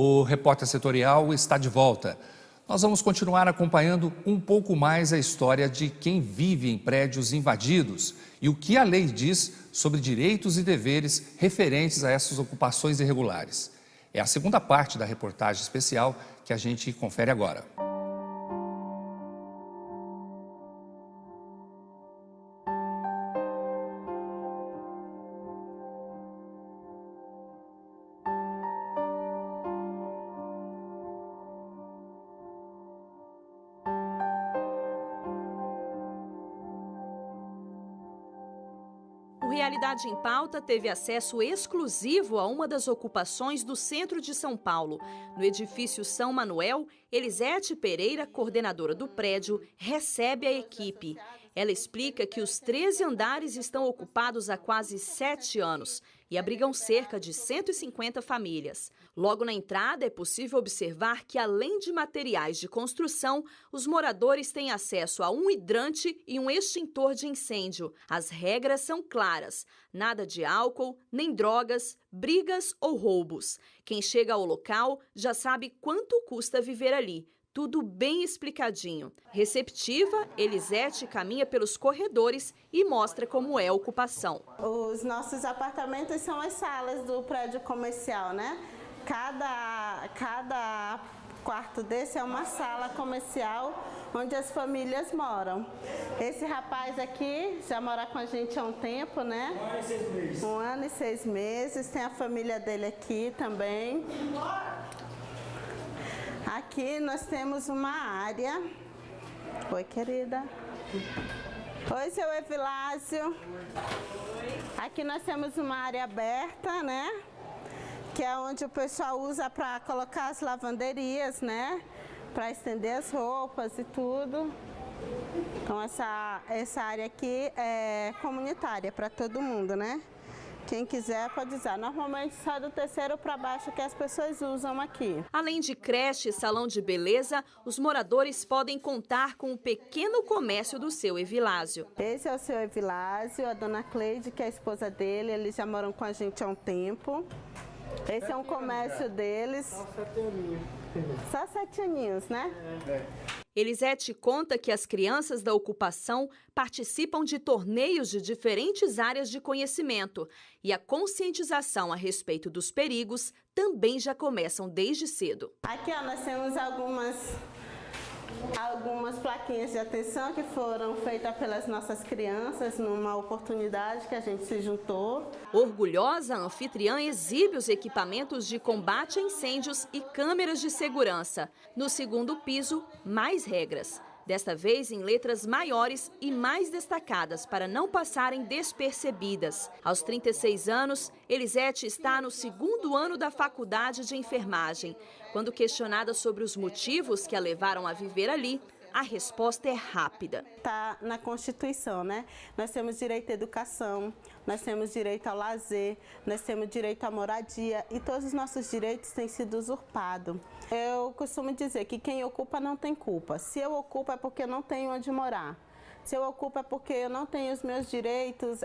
O Repórter Setorial está de volta. Nós vamos continuar acompanhando um pouco mais a história de quem vive em prédios invadidos e o que a lei diz sobre direitos e deveres referentes a essas ocupações irregulares. É a segunda parte da reportagem especial que a gente confere agora. O Realidade em Pauta teve acesso exclusivo a uma das ocupações do centro de São Paulo. No edifício São Manuel, Elisete Pereira, coordenadora do prédio, recebe a equipe. Ela explica que os 13 andares estão ocupados há quase 7 anos e abrigam cerca de 150 famílias. Logo na entrada, é possível observar que, além de materiais de construção, os moradores têm acesso a um hidrante e um extintor de incêndio. As regras são claras: nada de álcool, nem drogas, brigas ou roubos. Quem chega ao local já sabe quanto custa viver ali. Tudo bem explicadinho. Receptiva, Elisete caminha pelos corredores e mostra como é a ocupação. Os nossos apartamentos são as salas do prédio comercial, né? Cada quarto desse é uma sala comercial onde as famílias moram. Esse rapaz aqui já mora com a gente há um tempo, né? 1 ano e 6 meses. 1 ano e 6 meses. Tem a família dele aqui também. Aqui nós temos uma área. Oi, querida. Oi, seu Evilásio. Aqui nós temos uma área aberta, né? Que é onde o pessoal usa para colocar as lavanderias, né? Para estender as roupas e tudo. Então essa área aqui é comunitária para todo mundo, né? Quem quiser pode usar. Normalmente só do terceiro para baixo que as pessoas usam aqui. Além de creche e salão de beleza, os moradores podem contar com o pequeno comércio do seu Evilásio. Esse é o seu Evilásio, a dona Cleide, que é a esposa dele. Eles já moram com a gente há um tempo. Esse é um comércio deles. Só 7 aninhos. Só 7 aninhos, né? Elisete conta que as crianças da ocupação participam de torneios de diferentes áreas de conhecimento e a conscientização a respeito dos perigos também já começam desde cedo. Aqui ó, nós temos algumas plaquinhas de atenção que foram feitas pelas nossas crianças numa oportunidade que a gente se juntou. Orgulhosa, a anfitriã exibe os equipamentos de combate a incêndios e câmeras de segurança. No segundo piso, mais regras. Desta vez em letras maiores e mais destacadas para não passarem despercebidas. Aos 36 anos, Elisete está no 2º ano da faculdade de enfermagem. Quando questionada sobre os motivos que a levaram a viver ali, a resposta é rápida. Está na Constituição, né? Nós temos direito à educação, nós temos direito ao lazer, nós temos direito à moradia e todos os nossos direitos têm sido usurpados. Eu costumo dizer que quem ocupa não tem culpa. Se eu ocupo é porque eu não tenho onde morar. Se eu ocupo é porque eu não tenho os meus direitos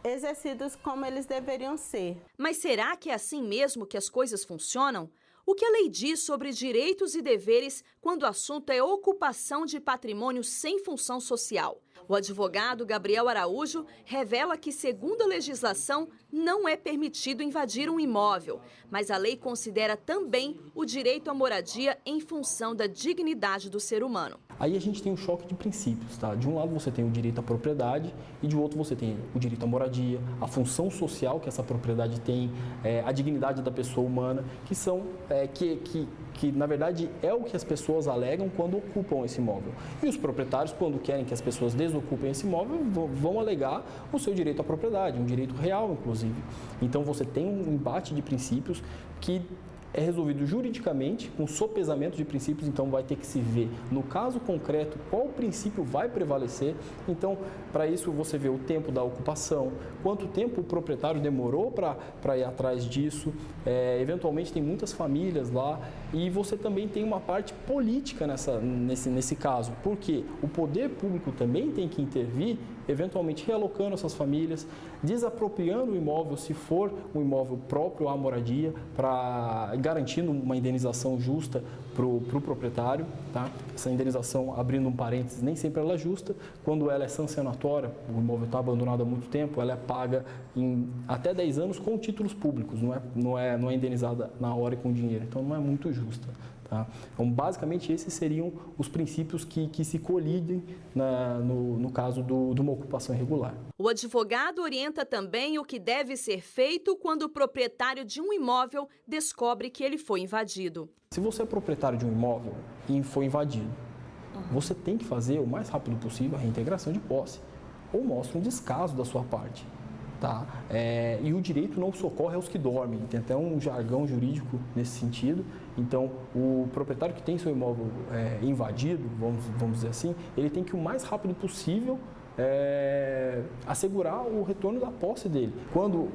exercidos como eles deveriam ser. Mas será que é assim mesmo que as coisas funcionam? O que a lei diz sobre direitos e deveres quando o assunto é ocupação de patrimônio sem função social? O advogado Gabriel Araújo revela que, segundo a legislação, não é permitido invadir um imóvel, mas a lei considera também o direito à moradia em função da dignidade do ser humano. Aí a gente tem um choque de princípios, tá? De um lado você tem o direito à propriedade e de outro você tem o direito à moradia, a função social que essa propriedade tem, a dignidade da pessoa humana, que são, que na verdade é o que as pessoas alegam quando ocupam esse imóvel. E os proprietários, quando querem que as pessoas desocupem esse imóvel, vão alegar o seu direito à propriedade, um direito real, inclusive. Então você tem um embate de princípios que é resolvido juridicamente, com sopesamento de princípios, então vai ter que se ver, no caso concreto, qual princípio vai prevalecer. Então, para isso você vê o tempo da ocupação, quanto tempo o proprietário demorou para ir atrás disso, eventualmente tem muitas famílias lá, e você também tem uma parte política nesse caso, porque o poder público também tem que intervir, eventualmente realocando essas famílias, desapropriando o imóvel, se for um imóvel próprio à moradia, garantindo uma indenização justa para o proprietário. Tá? Essa indenização, abrindo um parênteses, nem sempre ela é justa. Quando ela é sancionatória, o imóvel está abandonado há muito tempo, ela é paga em até 10 anos com títulos públicos, não é indenizada na hora e com dinheiro, então não é muito justa. Tá? Então, basicamente, esses seriam os princípios que se colidem no caso de uma ocupação irregular. O advogado orienta também o que deve ser feito quando o proprietário de um imóvel descobre que ele foi invadido. Se você é proprietário de um imóvel e foi invadido, você tem que fazer o mais rápido possível a reintegração de posse, ou mostra um descaso da sua parte. Tá? E o direito não socorre aos que dormem, tem até um jargão jurídico nesse sentido. Então, o proprietário que tem seu imóvel invadido, vamos dizer assim, ele tem que o mais rápido possível assegurar o retorno da posse dele. Quando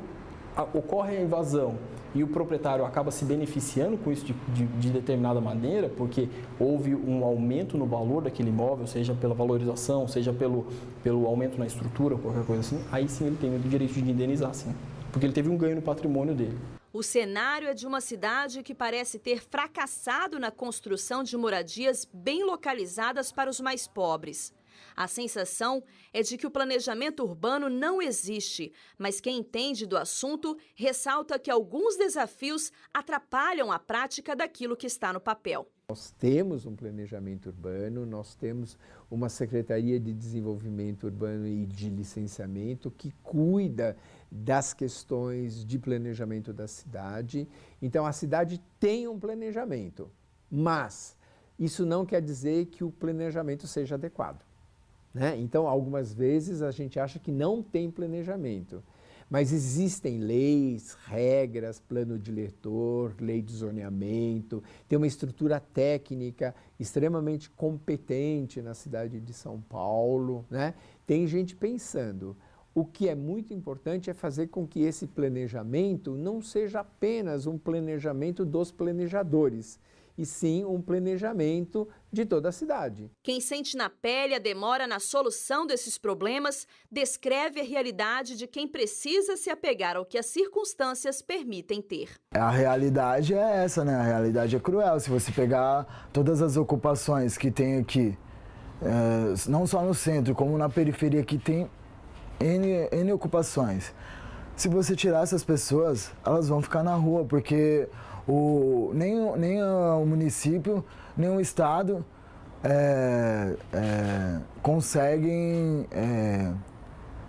ocorre a invasão e o proprietário acaba se beneficiando com isso de determinada maneira, porque houve um aumento no valor daquele imóvel, seja pela valorização, seja pelo aumento na estrutura, qualquer coisa assim, aí sim ele tem o direito de indenizar, sim, porque ele teve um ganho no patrimônio dele. O cenário é de uma cidade que parece ter fracassado na construção de moradias bem localizadas para os mais pobres. A sensação é de que o planejamento urbano não existe, mas quem entende do assunto ressalta que alguns desafios atrapalham a prática daquilo que está no papel. Nós temos um planejamento urbano, nós temos uma Secretaria de Desenvolvimento Urbano e de Licenciamento que cuida das questões de planejamento da cidade. Então, a cidade tem um planejamento, mas isso não quer dizer que o planejamento seja adequado. Né? Então, algumas vezes a gente acha que não tem planejamento, mas existem leis, regras, plano diretor, lei de zoneamento, tem uma estrutura técnica extremamente competente na cidade de São Paulo, né? Tem gente pensando. O que é muito importante é fazer com que esse planejamento não seja apenas um planejamento dos planejadores, e sim um planejamento de toda a cidade. Quem sente na pele a demora na solução desses problemas descreve a realidade de quem precisa se apegar ao que as circunstâncias permitem ter. A realidade é essa, né? A realidade é cruel. Se você pegar todas as ocupações que tem aqui, não só no centro, como na periferia, que tem N ocupações. Se você tirar essas pessoas, elas vão ficar na rua, porque nem o município, nem o estado conseguem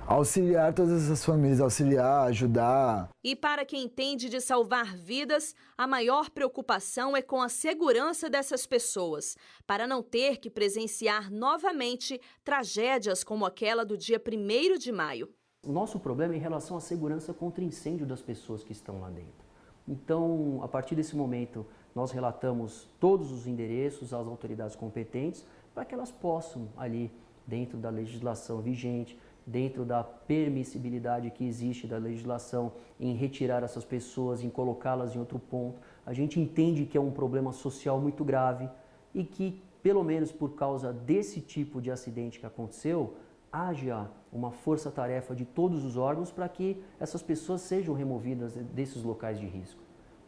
auxiliar todas essas famílias, auxiliar, ajudar. E para quem entende de salvar vidas, a maior preocupação é com a segurança dessas pessoas, para não ter que presenciar novamente tragédias como aquela do dia 1º de maio. O nosso problema é em relação à segurança contra incêndio das pessoas que estão lá dentro. Então, a partir desse momento, nós relatamos todos os endereços às autoridades competentes para que elas possam, ali, dentro da legislação vigente, dentro da permissibilidade que existe da legislação, em retirar essas pessoas, em colocá-las em outro ponto. A gente entende que é um problema social muito grave e que, pelo menos por causa desse tipo de acidente que aconteceu, haja uma força-tarefa de todos os órgãos para que essas pessoas sejam removidas desses locais de risco.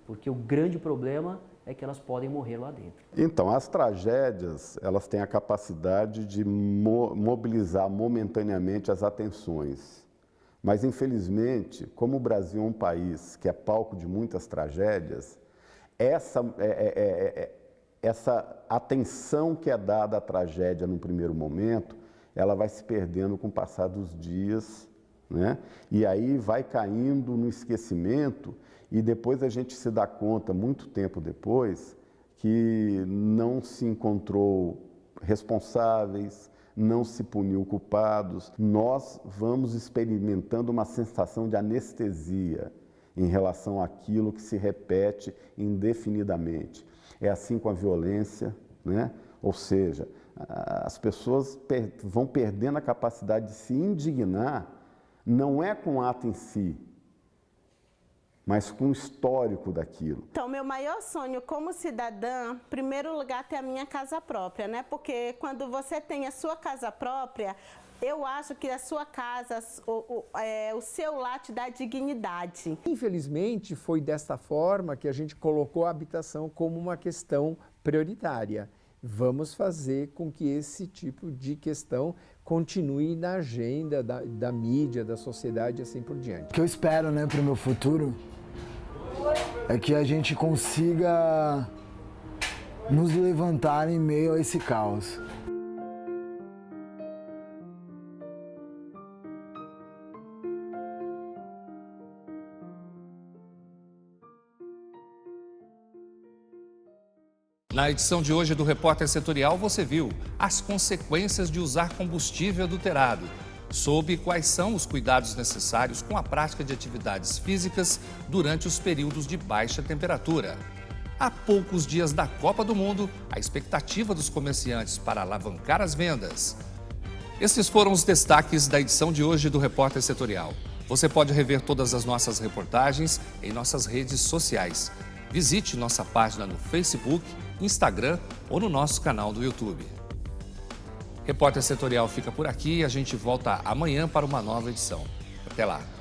Porque o grande problema é que elas podem morrer lá dentro. Então, as tragédias, elas têm a capacidade de mobilizar momentaneamente as atenções. Mas, infelizmente, como o Brasil é um país que é palco de muitas tragédias, essa atenção que é dada à tragédia no primeiro momento, ela vai se perdendo com o passar dos dias, né? E aí vai caindo no esquecimento e depois a gente se dá conta, muito tempo depois, que não se encontrou responsáveis, não se puniu culpados. Nós vamos experimentando uma sensação de anestesia, em relação àquilo que se repete indefinidamente. É assim com a violência, né? Ou seja, as pessoas vão perdendo a capacidade de se indignar, não é com o ato em si, mas com o histórico daquilo. Então, meu maior sonho como cidadã, em primeiro lugar, ter a minha casa própria, né? Porque quando você tem a sua casa própria, eu acho que a sua casa, o seu lar te dá dignidade. Infelizmente, foi desta forma que a gente colocou a habitação como uma questão prioritária. Vamos fazer com que esse tipo de questão continue na agenda da mídia, da sociedade e assim por diante. O que eu espero, né, para o meu futuro é que a gente consiga nos levantar em meio a esse caos. Na edição de hoje do Repórter Setorial, você viu as consequências de usar combustível adulterado, soube quais são os cuidados necessários com a prática de atividades físicas durante os períodos de baixa temperatura. Há poucos dias da Copa do Mundo, a expectativa dos comerciantes para alavancar as vendas. Esses foram os destaques da edição de hoje do Repórter Setorial. Você pode rever todas as nossas reportagens em nossas redes sociais. Visite nossa página no Facebook, Instagram ou no nosso canal do YouTube. Repórter Setorial fica por aqui e a gente volta amanhã para uma nova edição. Até lá!